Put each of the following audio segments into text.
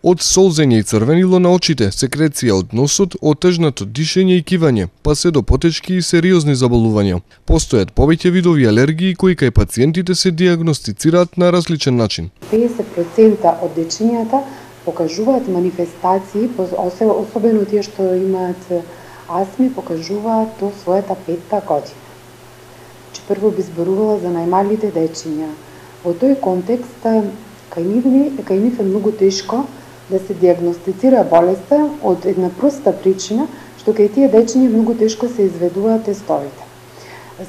Од солзење и црвенило на очите, секреција од носот, отежнато дишење и кивање, па се до потечки и сериозни заболувања. Постојат повеќе видови алергии кои кај пациентите се диагностицираат на различен начин. 50% од дечињата покажуваат манифестации, особено тие што имаат астми, покажуваат до својата 5-та година. Прво би зборувала за најмалите дечиња. Во тој контекст, кај нив е многу тешко да се диагностицира болеста од една проста причина, што кај тие дечиња многу тешко се изведуваат тестовите.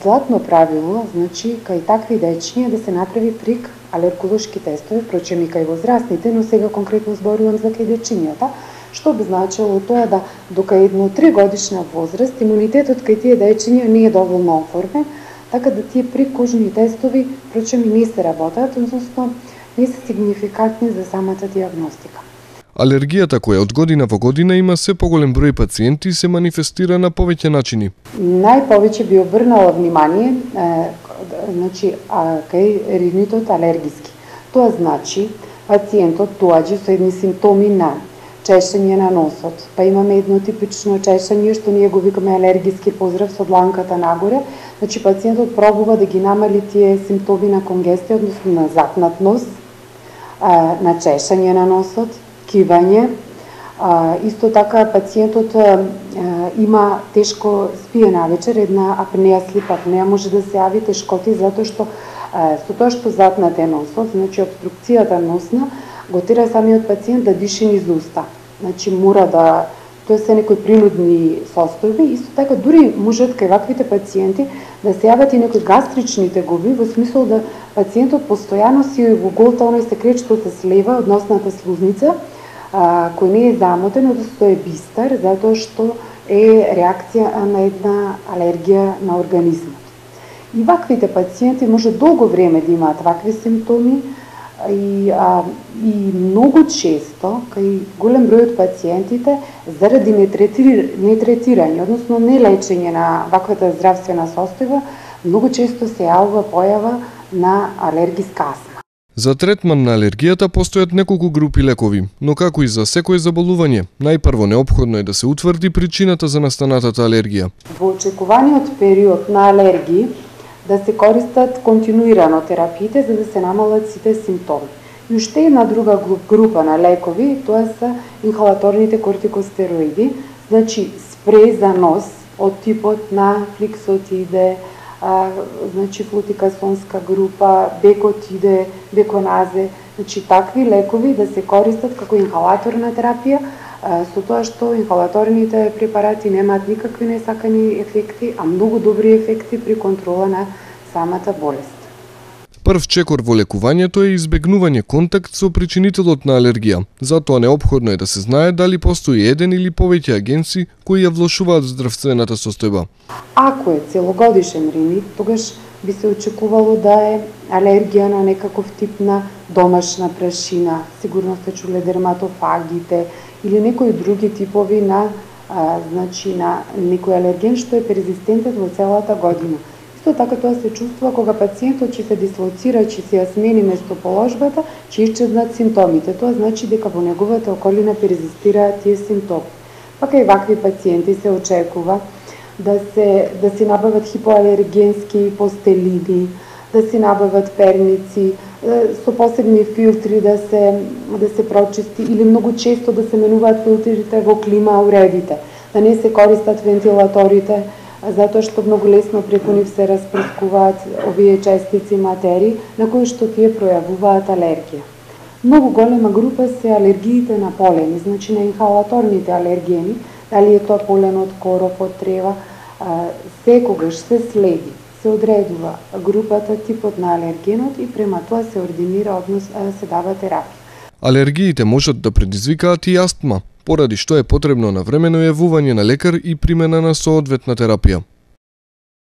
Златно правило, значи, кај такви дечиња да се направи прик алерголошки тестови, впрочем и кај возрастните, но сега конкретно зборувам за кај дечињата, што би значило тоа да до кај 3 годишна возраст имунитетот кај тие дечиња не е доволно оформен, така да тие прикожни тестови, впрочем и не се работат, односно не се сигнификантни за самата диагностика. Алергијата која од година во година има се поголем број пациенти се манифестира на повеќе начини. Најповеќе би обрнала внимание кај ринитот алергиски. Тоа значи пациентот доаѓа со едни симптоми на чешење на носот, па имаме едно типично чешење што ние го викаме алергиски поздрав со дланката нагоре. Значи пациентот пробува да ги намали тие симптоми на конгестија, односно на запнат нос, на чешење на носот, кивање. Исто така пациентот има тешко спие навечер, една апнеја, слип апнеја може да се јави, тешкоти затоа што со тоа што запнат е носот, значи обструкцијата носна го тера самиот пациент да диши низ уста. Значи мора да тоа се некои принудни состојби. Исто така дури можат кај ваквите пациенти да се јават и некои гастрични тегоби, во смисол да пациентот постојано си го голта оној секрет што се слева од носната слузница, кој не е замотен, одnosno е бистар, затоа што е реакција на една алергија на организмот. И ваквите пациенти може долго време да имаат вакви симптоми, и многу често кај голем број од пациентите заради нетретирање, односно нелечење на ваквата здравствена состојба, многу често се јавува појава на алергиска астма. За третман на алергијата постојат неколку групи лекови, но како и за секое заболување, најпрво неопходно е да се утврди причината за настанатата алергија. Во очекуваниот период на алергии да се користат континуирано терапиите за да се намалат сите симптоми. И уште една друга група на лекови, тоа се инхалаторните кортикостероиди, значи спреј за нос од типот на фликсотиде, значи флутикасонска група, бекотиде, беконазе, значи такви лекови да се користат како инхалаторна терапија, со тоа што инхалаторните препарати немаат никакви несакани ефекти, а многу добри ефекти при контрола на самата болест. Прв чекор во лекувањето е избегнување контакт со причинителот на алергија. Затоа неопходно е да се знае дали постои еден или повеќе агенси кои ја влошуваат здравствената состојба. Ако е целогодишен ринит, тогаш би се очекувало да е алергија на некаков тип на домашна прашина, сигурно сте чуле дерматофагите или некои други типови на некој алерген што е перзистентен во целата година. Исто така тоа се чувствува кога пациентот ќе се дислоцира, ќе се ја смени местоположбата, ќе исчезнат симптомите. Тоа значи дека во неговата околина перзистираат тие симптоми. Па кај вакви пациенти се очекува да се набават хипоалергенски постелини, да се набават перници, со посебни филтри да се прочисти или многу често да се менуваат филтрите во клима уредите, да не се користат вентилаторите, затоа што многу лесно преку нив се распрскуваат овие честици материи на кои што тие пројавуваат алергија. Многу голема група се алергиите на полени, значи на инхалаторните алергени, дали е тоа полен од коров, од трева, секогаш се следи, се одредува групата, типот на алергенот и према тоа се ординира, односно се дава терапија. Алергиите можат да предизвикаат и астма, поради што е потребно навремено јавување на лекар и примена на соодветна терапија.